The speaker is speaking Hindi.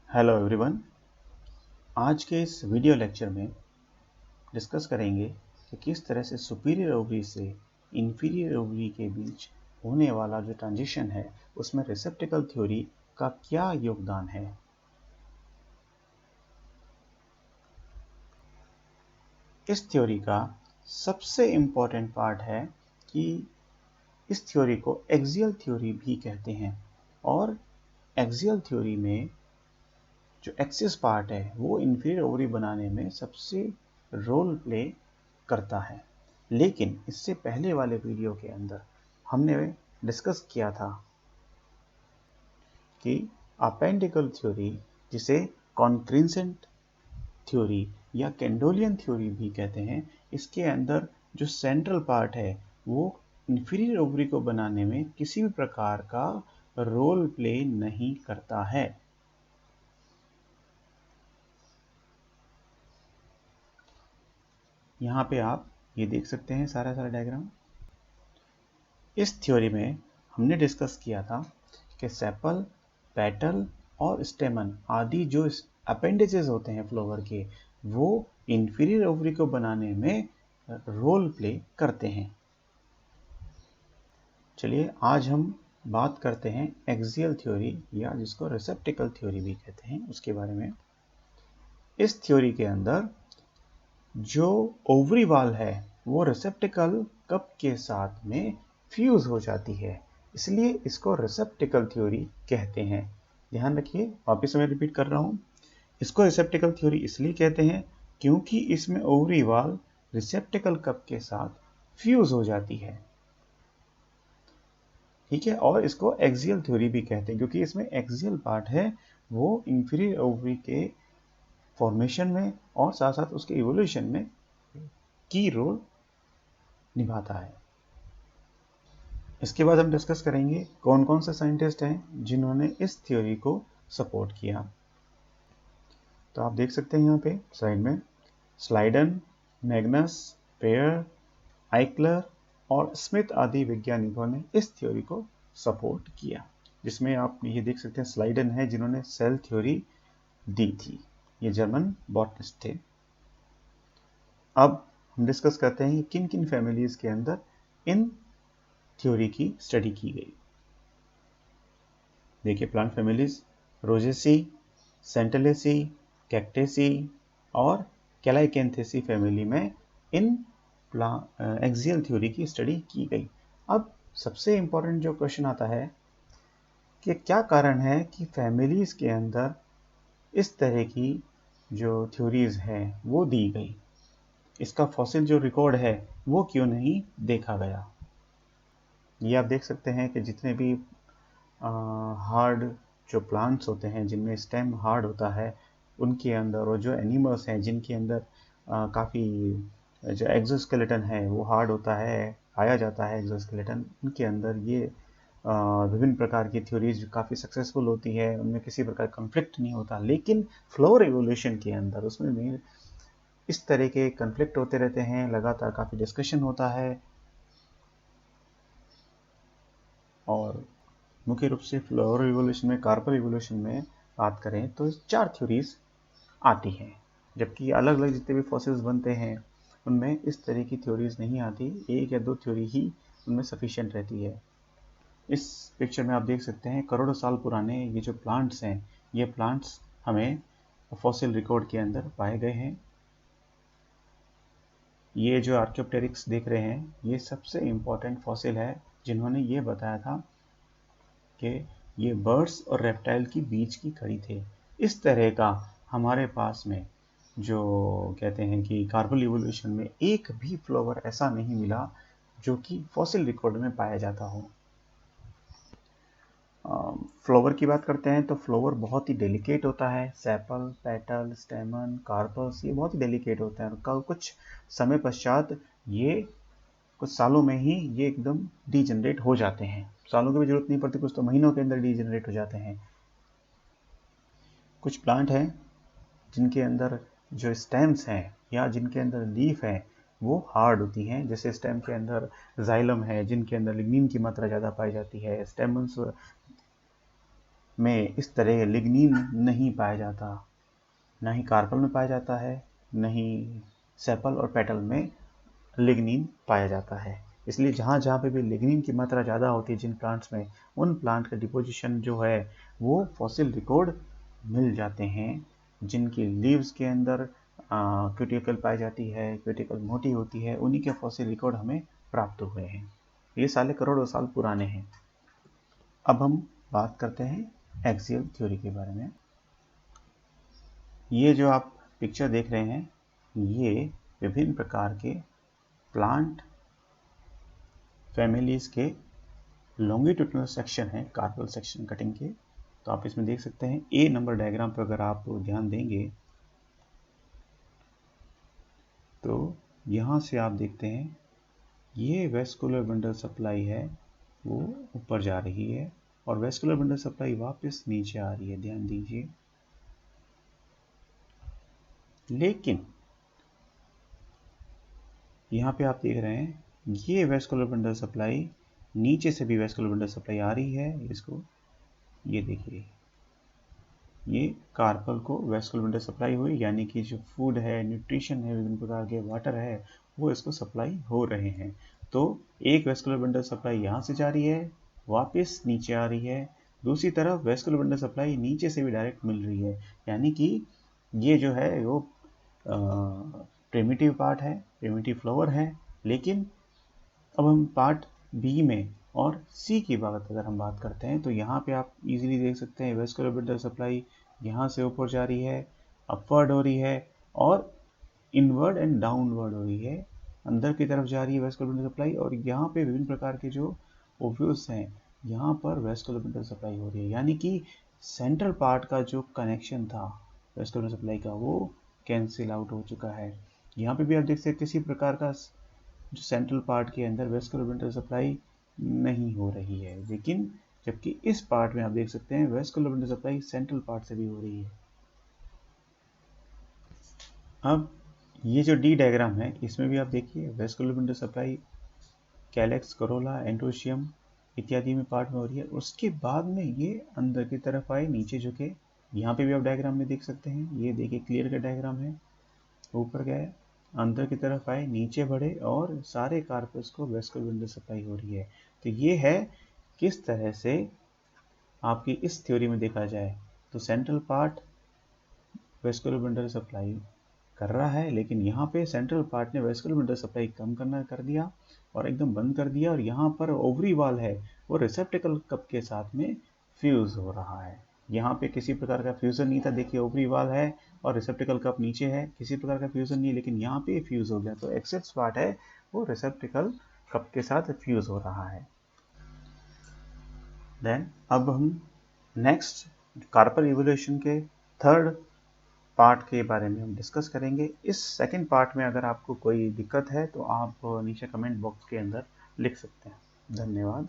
Hello everyone. आज के इस वीडियो लेक्चर में डिस्कस करेंगे कि किस तरह से सुपीरियर ओवरी से इंफीरियर ओवरी के बीच होने वाला जो ट्रांजिशन है उसमें रिसेप्टिकल थ्योरी का क्या योगदान है। इस थ्योरी का सबसे इम्पोर्टेंट पार्ट है कि इस थ्योरी को एक्सियल थ्योरी भी कहते हैं और एक्सियल थ्योरी में जो एक्सिस पार्ट है वो इंफीरियर ओवरी बनाने में सबसे रोल प्ले करता है। लेकिन इससे पहले वाले वीडियो के अंदर हमने डिस्कस किया था कि अपेंडिकल थ्योरी, जिसे कॉन्क्रीसेंट थ्योरी या कैंडोलियन थ्योरी भी कहते हैं, इसके अंदर जो सेंट्रल पार्ट है वो इंफीरियर ओवरी को बनाने में किसी भी प्रकार का रोल प्ले नहीं करता है। यहाँ पे आप ये देख सकते हैं सारा डायग्राम। इस थ्योरी में हमने डिस्कस किया था कि सेपल, पेटल और स्टेमन आदि जो अपेंडिसेस होते हैं फ्लावर के, वो इंफीरियर ओवरी को बनाने में रोल प्ले करते हैं। चलिए आज हम बात करते हैं एक्सियल थ्योरी या जिसको रिसेप्टिकल थ्योरी भी कहते हैं उसके बारे में। इस थ्योरी के अंदर जो ओवरी वॉल है वो रिसेप्टिकल कप के साथ में फ्यूज हो जाती है, इसलिए इसको रिसेप्टिकल थ्योरी कहते हैं। ध्यान रखिए, वापस मैं रिपीट कर रहा हूँ, इसको रिसेप्टिकल थ्योरी इसलिए कहते हैं क्योंकि इसमें ओवरी वॉल रिसेप्टिकल कप के साथ फ्यूज हो जाती है। ठीक है, और इसको एक्सियल थ्योरी भी कहते हैं क्योंकि इसमें एक्सियल पार्ट है वो इंफीरियर ओवरी के फॉर्मेशन में और साथ साथ उसके इवोल्यूशन में की रोल निभाता है। इसके बाद हम डिस्कस करेंगे कौन कौन से साइंटिस्ट हैं जिन्होंने इस थ्योरी को सपोर्ट किया। तो आप देख सकते हैं यहाँ पे स्लाइड में स्लाइडन, मैग्नस, पेयर, आइक्लर और स्मिथ आदि वैज्ञानिकों ने इस थ्योरी को सपोर्ट किया, जिसमें आप ये देख सकते हैं स्लाइडन है जिन्होंने सेल थ्योरी दी थी। ये जर्मन बॉटनिस्ट थे। अब हम डिस्कस करते हैं किन किन फैमिलीज के अंदर इन थ्योरी की स्टडी की गई। देखिए प्लांट फैमिलीज रोजेसी, सेंटेलेसी, कैक्टेसी और कैलाइकेंथेसी फैमिली में इन एक्सियल थ्योरी की स्टडी की गई। अब सबसे इंपॉर्टेंट जो क्वेश्चन आता है कि क्या कारण है कि फैमिलीज के अंदर इस तरह की जो थ्योरीज हैं वो दी गई, इसका फॉसिल जो रिकॉर्ड है वो क्यों नहीं देखा गया। ये आप देख सकते हैं कि जितने भी हार्ड जो प्लांट्स होते हैं जिनमें स्टेम हार्ड होता है उनके अंदर, और जो एनिमल्स हैं जिनके अंदर काफ़ी जो एक्सोस्केलेटन है वो हार्ड होता है, पाया जाता है एक्सोस्केलेटन, उनके अंदर ये विभिन्न प्रकार की थ्योरीज काफ़ी सक्सेसफुल होती है, उनमें किसी प्रकार कन्फ्लिक्ट नहीं होता। लेकिन फ्लोर एवोल्यूशन के अंदर उसमें भी इस तरह के कन्फ्लिक्ट होते रहते हैं, लगातार काफ़ी डिस्कशन होता है। और मुख्य रूप से फ्लोर इवोल्यूशन में, कार्पल इवोल्यूशन में बात करें तो 4 थ्योरीज आती हैं, जबकि अलग अलग जितने भी फॉसिल्स बनते हैं उनमें इस तरह की थ्योरीज नहीं आती, 1 या 2 थ्योरी ही उनमें सफिशिएंट रहती है। इस पिक्चर में आप देख सकते हैं करोड़ों साल पुराने ये जो प्लांट्स हैं, ये प्लांट्स हमें फॉसिल रिकॉर्ड के अंदर पाए गए हैं। ये जो आर्कियोप्टेरिक्स देख रहे हैं ये सबसे इम्पोर्टेंट फॉसिल है जिन्होंने ये बताया था कि ये बर्ड्स और रेप्टाइल की बीच की कड़ी थे। इस तरह का हमारे पास में जो कहते हैं कि कार्बन इवोल्यूशन में एक भी फ्लावर ऐसा नहीं मिला जो कि फॉसिल रिकॉर्ड में पाया जाता हो। फ्लावर की बात करते हैं तो फ्लावर बहुत ही डेलिकेट होता है। सेपल, पेटल, स्टेमन, कार्पल्स ये बहुत ही डेलिकेट होते हैं और कुछ समय पश्चात ये कुछ सालों में ही ये एकदम डीजनरेट हो जाते हैं। सालों की भी जरूरत नहीं पड़ती, कुछ तो महीनों के अंदर डीजनरेट हो जाते हैं। कुछ प्लांट हैं जिनके अंदर जो स्टेम्स हैं या जिनके अंदर लीफ है वो हार्ड होती हैं, जैसे स्टेम के अंदर जाइलम है जिनके अंदर लिग्निन की मात्रा ज़्यादा पाई जाती है। स्टेमन्स में इस तरह लिग्निन नहीं पाया जाता, ना ही कार्पल में पाया जाता है, न ही सेपल और पेटल में लिग्निन पाया जाता है। इसलिए जहाँ जहाँ पे भी लिग्निन की मात्रा ज़्यादा होती है जिन प्लांट्स में, उन प्लांट का डिपोजिशन जो है वो फॉसिल रिकॉर्ड मिल जाते हैं। जिनकी लीव्स के अंदर क्यूटिकल पाई जाती है, क्यूटिकल मोटी होती है, उन्हीं के फॉसिल रिकॉर्ड हमें प्राप्त हुए हैं। ये साले करोड़ों साल पुराने हैं। अब हम बात करते हैं एक्सियल थ्योरी के बारे में। ये जो आप पिक्चर देख रहे हैं, ये विभिन्न प्रकार के प्लांट फैमिलीज के लॉन्गिट्यूडनल सेक्शन है, कार्पल सेक्शन कटिंग के। तो आप इसमें देख सकते हैं ए नंबर डायग्राम पर अगर आप ध्यान देंगे तो यहाँ से आप देखते हैं ये वेस्कुलर बंडल सप्लाई है, वो ऊपर जा रही है और वेस्कुलर बंडल सप्लाई वापस नीचे आ रही है, ध्यान दीजिए। लेकिन यहाँ पे आप देख रहे हैं ये वेस्कुलर बंडल सप्लाई, नीचे से भी वेस्कुलर बंडल सप्लाई आ रही है। इसको ये देखिए, ये कार्पल को वेस्कुलर बंडल सप्लाई हुई, यानी कि जो फूड है, न्यूट्रिशन है, विभिन्न प्रकार के वाटर है, वो इसको सप्लाई हो रहे हैं। तो एक वेस्कुलर बंडल सप्लाई यहाँ से जा रही है, वापस नीचे आ रही है। दूसरी तरफ वेस्कुलर बंडल सप्लाई नीचे से भी डायरेक्ट मिल रही है, यानी कि ये जो है वो प्रिमिटिव पार्ट है, प्रिमिटिव फ्लावर है। लेकिन अब हम पार्ट बी में और सी की बात अगर हम बात करते हैं तो यहाँ पे आप इजीली देख सकते हैं वेस्कुलर बंडल सप्लाई यहाँ से ऊपर जा रही है, अपवर्ड हो रही है और इनवर्ड एंड डाउनवर्ड हो रही है, अंदर की तरफ जा रही है वेस्कुलर बंडल सप्लाई। और यहाँ पे विभिन्न प्रकार के जो ओव्यूल्स हैं, यहाँ पर वेस्कुलर बंडल सप्लाई हो रही है, यानी कि सेंट्रल पार्ट का जो कनेक्शन था वेस्कुलर सप्लाई का, वो कैंसिल आउट हो चुका है। यहाँ पे भी आप देख सकते हैं किसी प्रकार का जो सेंट्रल पार्ट के अंदर वेस्कुलर बंडल सप्लाई नहीं हो रही है, लेकिन जबकि इस पार्ट में आप देख सकते हैं vascular bundle supply central part से भी हो रही है। अब ये जो डी डायग्राम है, इसमें भी आप देखिए vascular bundle supply calyx, Corolla, androecium इत्यादि में पार्ट में हो रही है। उसके बाद में ये अंदर की तरफ आए, नीचे झुके। यहाँ पे भी आप डायग्राम में देख सकते हैं, ये देखिए क्लियर का डायग्राम है। ऊपर गए, अंदर की तरफ आए, नीचे बढ़े और सारे कार्पस को वेस्कुलर बंडल सप्लाई हो रही है। तो ये है किस तरह से आपकी इस थ्योरी में देखा जाए तो central part vascular bundle supply कर रहा है, लेकिन यहाँ पे सेंट्रल पार्ट ने वेस्कुलर बंडल सप्लाई कम करना कर दिया और एकदम बंद कर दिया। और यहाँ पर ओवरी वाल है, वो रिसेप्टिकल कप के साथ में फ्यूज हो रहा है। यहाँ पे किसी प्रकार का फ्यूजन नहीं था, देखिए ओवरी वाल है और रिसेप्टिकल कप नीचे है, किसी प्रकार का फ्यूजन नहीं है, लेकिन यहाँ पे फ्यूज हो गया। तो एक्सेस पार्ट है वो रिसेप्टिकल कप के साथ फ्यूज हो रहा है। देन अब हम नेक्स्ट कार्पल इवोल्यूशन के थर्ड पार्ट के बारे में हम डिस्कस करेंगे। इस सेकंड पार्ट में अगर आपको कोई दिक्कत है तो आप नीचे कमेंट बॉक्स के अंदर लिख सकते हैं। धन्यवाद।